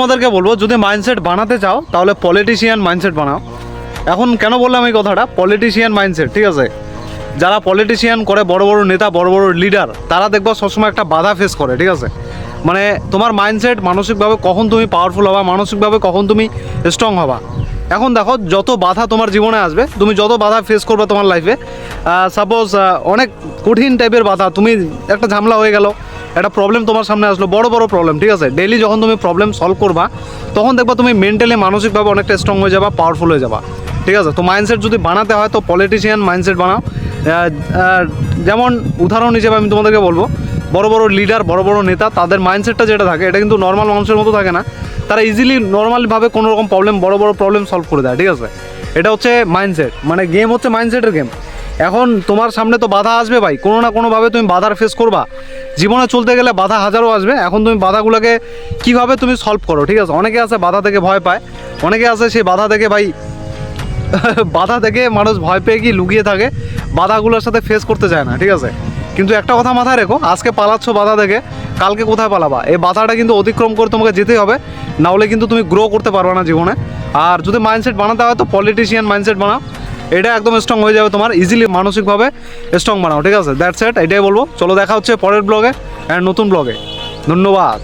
তোমাদেরকে বলবো, যদি মাইন্ডসেট বানাতে চাও তাহলে পলিটিশিয়ান মাইন্ডসেট বানাও। এখন কেন বললাম এই কথাটা, পলিটিশিয়ান মাইন্ডসেট, ঠিক আছে? যারা পলিটিশিয়ান করে, বড় বড় নেতা, বড় বড় লিডার, তারা দেখবা সবসময় একটা বাধা ফেস করে, ঠিক আছে? মানে তোমার মাইন্ডসেট মানসিকভাবে কখন তুমি পাওয়ারফুল হবা, মানসিকভাবে কখন তুমি স্ট্রং হবা। এখন দেখো, যত বাধা তোমার জীবনে আসবে, তুমি যত বাধা ফেস করবে তোমার লাইফে, সাপোজ অনেক কঠিন টাইপের বাধা, তুমি একটা ঝামেলা হয়ে গেল, একটা প্রবলেম তোমার সামনে আসলো, বড় বড় প্রবলেম, ঠিক আছে? ডেইলি যখন তুমি প্রবলেম সলভ করবা, তখন দেখবা তুমি মেন্টালি মানসিকভাবে অনেকটা স্ট্রং হয়ে যাবা, পাওয়ারফুল হয়ে যাবা, ঠিক আছে? তো মাইন্ডসেট যদি বানাতে হয় তো পলিটিশিয়ান মাইন্ডসেট বানাও। যেমন উদাহরণ হিসেবে আমি তোমাদেরকে বলবো, বড় বড় লিডার, বড় বড় নেতা, তাদের মাইন্ডসেটটা যেটা থাকে এটা কিন্তু নর্মাল মানুষের মতো থাকে না। তারা ইজিলি নর্মালভাবে কোনো রকম প্রবলেম, বড় বড় প্রবলেম সলভ করে দেয়, ঠিক আছে? এটা হচ্ছে মাইন্ডসেট, মানে গেম হচ্ছে মাইন্ডসেটের গেম। এখন তোমার সামনে তো বাধা আসবে ভাই, কোনো না কোনোভাবে তুমি বাধার ফেস করবা। জীবনে চলতে গেলে বাধা হাজারও আসবে। এখন তুমি বাধাগুলোকে কীভাবে তুমি সলভ করো, ঠিক আছে? অনেকে আছে বাধা থেকে ভয় পায়, অনেকে আছে সেই বাধা থেকে ভাই বাধা থেকে মানুষ ভয় পেয়ে কি লুকিয়ে থাকে, বাধাগুলোর সাথে ফেস করতে চায় না, ঠিক আছে? কিন্তু একটা কথা মাথায় রেখো, আজকে পালাচ্ছ বাধা থেকে, কালকে কোথায় পালাবা? এই বাধাটা কিন্তু অতিক্রম করে তোমাকে যেতেই হবে, না হলে কিন্তু তুমি গ্রো করতে পারবে না জীবনে। আর যদি মাইন্ডসেট বানাতে হয় তো পলিটিশিয়ান মাইন্ডসেট বানাও, এটা একদম স্ট্রং হয়ে যাবে তোমার, ইজিলি মানসিকভাবে স্ট্রং বানাও, ঠিক আছে? দ্যাটস ইট, এটাই বলবো। চলো দেখা হচ্ছে পরের ব্লগে অ্যান্ড নতুন ব্লগে। ধন্যবাদ।